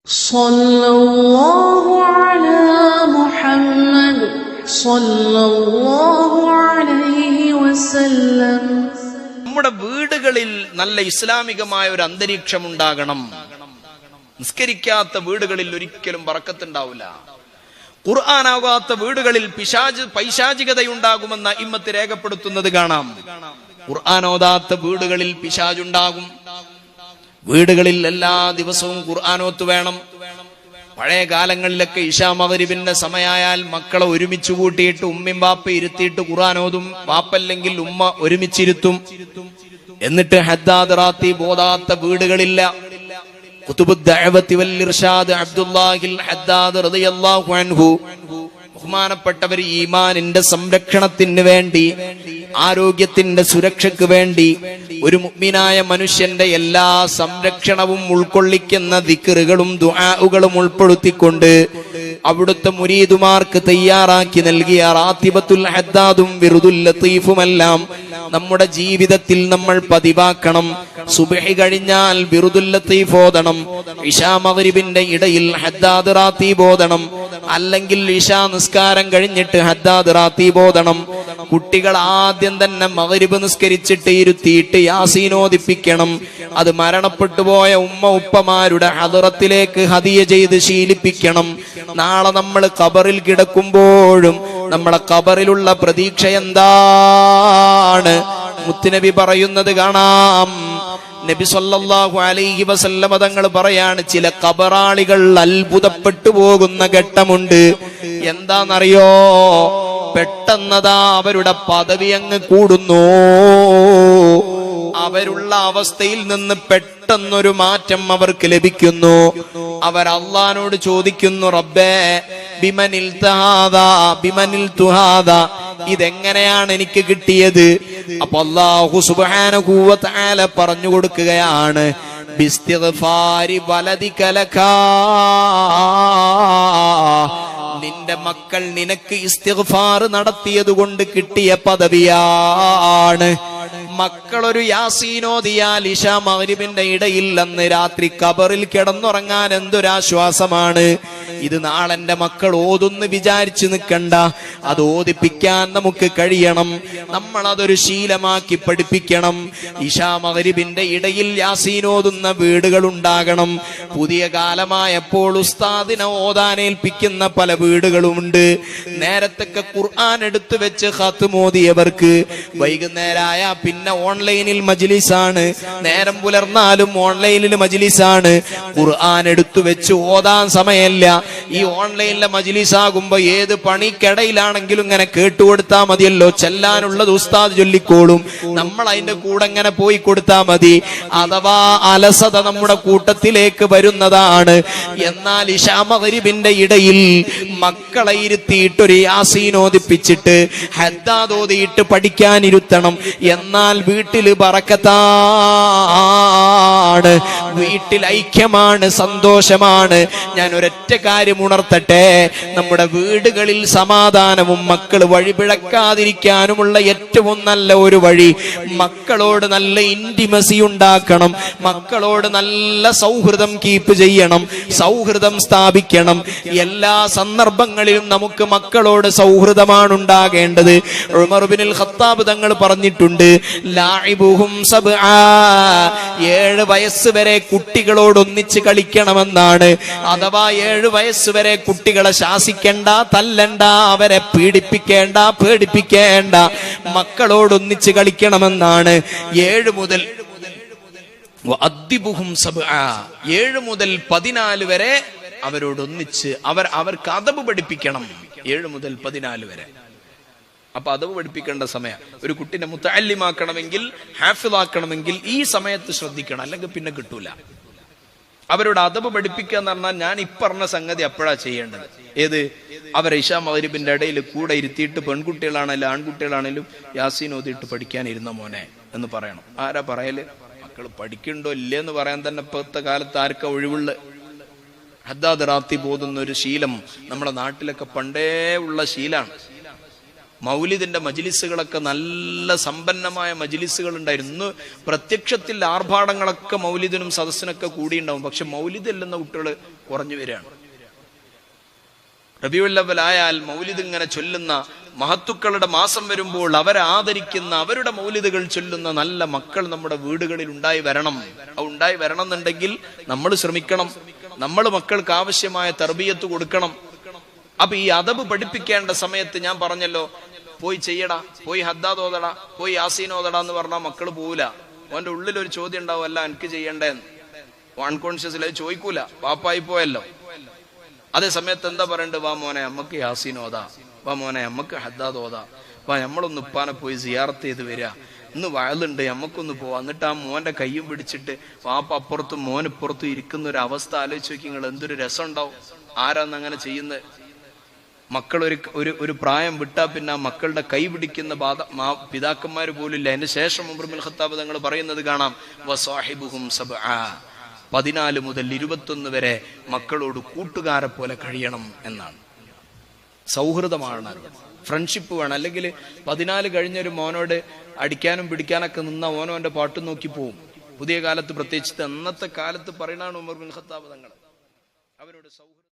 സല്ലല്ലാഹു അലാ മുഹമ്മദ് സല്ലല്ലാഹു അലൈഹി വസല്ലം. നമ്മുടെ വീടുകളിൽ നല്ല ഇസ്ലാമികമായ ഒരു അന്തരീക്ഷം ഉണ്ടാകണം. നിസ്കരിക്കാത്ത വീടുകളിൽ ഒരിക്കലും ബറക്കത്തുണ്ടാവില്ല. ഖുർആനാകാത്ത വീടുകളിൽ പൈശാചികതയുണ്ടാകുമെന്ന ഇമ്മത്ത് രേഖപ്പെടുത്തുന്നത് കാണാം. ഖുർആൻ ഓതാത്ത വീടുകളിൽ പിശാചുണ്ടാകും. വീടുകളിൽ എല്ലാ ദിവസവും ഖുർആനോത്ത് വേണം. പഴയ കാലങ്ങളിലൊക്കെ ഇശാ മഗ്രിബിന്റെ സമയമായാൽ മക്കളെ ഒരുമിച്ച് കൂട്ടിയിട്ട് ഉമ്മയും വാപ്പ ഇരുത്തിയിട്ട് ഖുർആനോതും. വാപ്പല്ലെങ്കിൽ ഉമ്മ ഒരുമിച്ചിരുത്തും. എന്നിട്ട് ഹദ്ദാദ് റാത്തീബ് ഓതാത്ത വീടുകളില്ല. ഖുതുബുദ് ദഅവത്തി വൽ ഇർഷാദ് അബ്ദുല്ലാഹിൽ ഹദ്ദാദ് റളിയല്ലാഹു അൻഹു ബഹുമാനപ്പെട്ടവർ ഈമാനിന്റെ സംരക്ഷണത്തിന് വേണ്ടി, ആരോഗ്യത്തിന്റെ സുരക്ഷയ്ക്ക് വേണ്ടി ഒരു മുഅ്മിനായ മനുഷ്യന്റെ എല്ലാ സംരക്ഷണവും ഉൾക്കൊള്ളിക്കുന്ന ദിക്റുകളും ദുആകളും ഉൾപ്പെടുത്തിക്കൊണ്ട് അവിടുത്തെ മുരീദുമാർക്ക് തയ്യാറാക്കി നൽകിയ റാത്തിബത്തുൽ ഹദ്ദാദും വിറുദുൽ ലത്തീഫുമെല്ലാം നമ്മുടെ ജീവിതത്തിൽ നമ്മൾ പതിവാക്കണം. സുബ്ഹി കഴിഞ്ഞാൽ വിറുദുൽ ലത്തീഫ് ഓതണം. ഇശാ മഗ്രിബിന്റെ ഇടയിൽ ഹദ്ദാദ് റാത്തീബ് ഓതണം. അല്ലെങ്കിൽ ഇശാ നിസ്കാരം കഴിഞ്ഞിട്ട് ഹദ്ദാദ് റാത്തീബ് ഓതണം. കുട്ടികൾ ആദ്യം തന്നെ മഗ്രിബ് നിസ്കരിച്ചിട്ട് ഇരുത്തിയിട്ട് യാസീൻ ഓതിപ്പിക്കണം. അത് മരണപ്പെട്ടു പോയ ഉമ്മ ഉപ്പമാരുടെ ഹദറത്തിലേക്ക് ഹദിയ ചെയ്ത് ശീലിപ്പിക്കണം. നാളെ നമ്മൾ ഖബറിൽ കിടക്കുമ്പോഴും നമ്മളെ ഖബറിലുള്ള പ്രതീക്ഷ എന്താണ്? മുത്തുനബി പറയുന്നത് കാണാം. നബി സല്ലല്ലാഹു അലൈഹി വസല്ലമ തങ്ങൾ പറയാണ്, ചില ഖബറാളികൾ അത്ഭുതപ്പെട്ടു പോകുന്ന ഘട്ടമുണ്ട്. എന്താണെന്നറിയോ? പെട്ടെന്നതാ അവരുടെ പദവി അങ്ങ് കൂടുന്നു. അവരുള്ള അവസ്ഥയിൽ നിന്ന് പെട്ടെന്നൊരു മാറ്റം അവർക്ക് ലഭിക്കുന്നു. അവർ അള്ളാനോട് ചോദിക്കുന്നു, റബ്ബേ ബിമനിൽ തുഹാദ, ഇതെങ്ങനെയാണ് എനിക്ക് കിട്ടിയത്? അപ്പൊ അല്ലാഹു സുബ്ഹാനഹു വ തആല പറഞ്ഞു കൊടുക്കുകയാണ്, ബിസ്തിഗ്ഫാരി വലദിക ലകാ, നിന്റെ മക്കൾ നിനക്ക് ഇസ്തിഗ്ഫാർ നടത്തിയത് കൊണ്ട് കിട്ടിയ പദവിയാണ്. മക്കളൊരു യാസീനോദിയാൽ ഇശാ മഗ്രിബിന്റെ ഇടയിൽ അന്ന് രാത്രി ഖബറിൽ കിടന്നുറങ്ങാൻ എന്തൊരാശ്വാസമാണ്. ഇത് നാളെന്റെ മക്കൾ ഓതുന്ന് വിചാരിച്ചു നിൽക്കണ്ട, അത് ഓതിപ്പിക്കാൻ നമുക്ക് കഴിയണം. നമ്മൾ അതൊരു ശീലമാക്കി പഠിപ്പിക്കണം. ഇശാ മഗ്രിബിന്റെ ഇടയിൽ യാസീൻ ഓതുന്ന വീടുകൾ ഉണ്ടാകണം. പുതിയ കാലമായപ്പോൾ ഉസ്താദിനെ ഓതാനേൽപ്പിക്കുന്ന പല വീടുകളുമുണ്ട്. നേരത്തൊക്കെ ഖുർആൻ എടുത്തു വെച്ച് ഖത്ം ഓതിയവർക്ക് വൈകുന്നേരമായ പിന്നെ ഓൺലൈനിൽ മജ്ലിസാണ്. നേരം പുലർന്നാലും ഓൺലൈനിൽ മജ്ലിസാണ്. ഖുർആൻ എടുത്തു വെച്ച് ഓതാൻ സമയമില്ല. ഈ ഓൺലൈനിലെ മജ്ലിസ് ആകുമ്പോ ഏത് പണിക്കിടയിലാണെങ്കിലും ഇങ്ങനെ കേട്ടുകൊടുത്താ മതിയല്ലോ. ചെല്ലാനുള്ളത് ഉസ്താദ് ചൊല്ലിക്കോളും. നമ്മൾ അതിന്റെ കൂടെ ഇങ്ങനെ പോയി കൊടുത്താ മതി. അഥവാ അലസത നമ്മുടെ കൂട്ടത്തിലേക്ക് വരുന്നതാണ്. എന്നാൽ ഇശാ മഗ്രിബിന്റെ ഇടയിൽ മക്കളെ ഇരുത്തിയിട്ടൊരു യാസീൻ ഓതിപ്പിച്ചിട്ട് ഹദ്ദാദ് ഓതിയിട്ട് പഠിക്കാനിരുത്തണം. എന്നാൽ വീട്ടില് ബറക്കത്താണ്, വീട്ടിൽ ഐക്യമാണ്, സന്തോഷമാണ്. ഞാൻ ഒരൊറ്റ കാര്യം ഉണർത്തട്ടെ, നമ്മുടെ വീടുകളിൽ സമാധാനവും മക്കൾ വഴിപിഴക്കാതിരിക്കാനുമുള്ള ഏറ്റവും നല്ല ഒരു വഴി, മക്കളോട് നല്ല ഇന്റിമസി ഉണ്ടാക്കണം. മക്കളോട് നല്ല സൗഹൃദം കീപ്പ് ചെയ്യണം, സൗഹൃദം സ്ഥാപിക്കണം. എല്ലാ സന്ദർഭങ്ങളിലും നമുക്ക് മക്കളോട് സൗഹൃദമാണ് ഉണ്ടാകേണ്ടത്. ഉമർ ഇബ്നുൽ ഖത്താബ് തങ്ങൾ പറഞ്ഞിട്ടുണ്ട്, ലാഇബുഹും സബ്ആ, 7 വയസ്സ് വരെ കുട്ടികളോട് ഒന്നിച്ച് കളിക്കണമെന്നാണ്. അഥവാ 7 വയസ്സ് വരെ കുട്ടികളെ ശാസിക്കേണ്ട, തല്ലണ്ട, അവരെ പീഡിപ്പിക്കേണ്ട, പേടിപ്പിക്കേണ്ട, മക്കളോട് ഒന്നിച്ച് കളിക്കണമെന്നാണ്. 7 മുതൽ 14 വരെ അവരോടൊന്നിച്ച് അവർക്ക് അദബ് പഠിപ്പിക്കണം. 7 മുതൽ 14 വരെ. അപ്പൊ അദബ് പഠിപ്പിക്കേണ്ട സമയം. ഒരു കുട്ടിനെ മുത്തഅല്ലിമാക്കണമെങ്കിൽ, ഹാഫിളാക്കണമെങ്കിൽ ഈ സമയത്ത് ശ്രദ്ധിക്കണം, അല്ലെങ്കിൽ പിന്നെ കിട്ടൂല. അവരോട് അദബ് പഠിപ്പിക്കുക എന്ന് പറഞ്ഞാൽ ഞാൻ ഇപ്പറഞ്ഞ സംഗതി അപ്പോഴാ ചെയ്യേണ്ടത്. ഏത്? അവരെ ഇശാ മഗ്രിബിന്റെ ഇടയിൽ കൂടെ ഇരുത്തിയിട്ട് പെൺകുട്ടികളാണെങ്കിലും ആൺകുട്ടികളാണെങ്കിലും യാസീൻ ഓതിയിട്ട് പഠിക്കാനിരുന്ന മോനെ എന്ന് പറയണം. ആരാ പറയല്? മക്കൾ പഠിക്കണ്ടോ ഇല്ലേന്ന് പറയാൻ തന്നെ ഇപ്പോഴത്തെ കാലത്ത് ആർക്കാ ഒഴിവുള്ള? ഹദ്ദാദ് റാത്തീബ് ഓതുന്ന ഒരു ശീലം നമ്മുടെ നാട്ടിലൊക്കെ പണ്ടേ ഉള്ള ശീലാണ്. മൗലിദിന്റെ മജ്ലിസുകളൊക്കെ നല്ല സമ്പന്നമായ മജ്ലിസുകൾ ഉണ്ടായിരുന്നു. ഇന്ന് പ്രത്യക്ഷത്തിൽ ആർഭാടങ്ങളൊക്കെ മൗലിദിനും സദസ്സിനൊക്കെ കൂടിയുണ്ടാവും. പക്ഷെ മൗലിദ് എല്ലുന്ന കുട്ടികൾ കുറഞ്ഞു വരികയാണ്. റബീഉൽ അവ്വൽ ആയാൽ മൗലിദ് ഇങ്ങനെ ചൊല്ലുന്ന മഹത്തുക്കളുടെ മാസം വരുമ്പോൾ അവരെ ആദരിക്കുന്ന, അവരുടെ മൗലിദുകൾ ചൊല്ലുന്ന നല്ല മക്കൾ നമ്മുടെ വീടുകളിൽ ഉണ്ടായി വരണം. ഉണ്ടായി വരണം എന്നുണ്ടെങ്കിൽ നമ്മൾ ശ്രമിക്കണം. നമ്മൾ മക്കൾക്ക് ആവശ്യമായ തർബിയത്ത് കൊടുക്കണം. അപ്പൊ ഈ അദബ് പഠിപ്പിക്കേണ്ട സമയത്ത് ഞാൻ പറഞ്ഞല്ലോ, പോയി ചെയ്യടാ, പോയി ഹദ്ദാദ് ഓതടാ, പോയി യാസീൻ ഓതടാ എന്ന് പറഞ്ഞാൽ മക്കൾ പോവില്ല. അവന്റെ ഉള്ളിൽ ഒരു ചോദ്യം ഉണ്ടാവും, അല്ല എനിക്ക് ചെയ്യണ്ടേന്ന്. അൺകോൺഷ്യസ്ലി അത് ചോദിക്കൂല, പാപ്പായി പോയല്ലോ. അതേ സമയത്ത് എന്താ പറയണ്ടത്? വാ മോനെ നമ്മക്ക് യാസീൻ ഓതാ, വാ മോനെ നമ്മക്ക് ഹദ്ദാദ് ഓതാ, വാ നമ്മളൊന്ന് ഉപ്പാനെ പോയി സിയാറത്ത് ചെയ്ത് വരിക, ഇന്ന് വയലുണ്ട് നമ്മക്കൊന്ന് പോവാ. എന്നിട്ട് ആ മോന്റെ കയ്യും പിടിച്ചിട്ട് വാപ്പ അപ്പുറത്തും മോനിപ്പുറത്തും ഇരിക്കുന്ന ഒരു അവസ്ഥ ആലോചിച്ച് നോക്കി നിങ്ങൾ. എന്തൊരു രസം ഉണ്ടാവും. ആരാന്ന് അങ്ങനെ ചെയ്യുന്നത്? മക്കൾ ഒരു പ്രായം വിട്ടാ പിന്നെ ആ മക്കളുടെ കൈ പിടിക്കുന്ന പിതാക്കന്മാര് പോലില്ല. അതിന് ശേഷം ഉമർ ഇബ്നുൽ ഖത്താബ് തങ്ങൾ പറയുന്നത് കാണാം, വസാഹിബുഹും സബ്ആ, 14 മുതൽ 21 വരെ മക്കളോട് കൂട്ടുകാരെ പോലെ കഴിയണം എന്നാണ്. സൗഹൃദമാണ്, ഫ്രണ്ട്ഷിപ്പ് വേണം. അല്ലെങ്കിൽ 14 കഴിഞ്ഞൊരു മോനോട് അടിക്കാനും പിടിക്കാനൊക്കെ നിന്ന ഓനോന്റെ പാട്ടും നോക്കി പോവും. പുതിയ കാലത്ത് പ്രത്യേകിച്ച് അന്നത്തെ കാലത്ത് പറയുന്നതാണ് ഉമർ ഇബ്നുൽ ഖത്താബ് തങ്ങൾ അവരോട് സൗഹൃദം.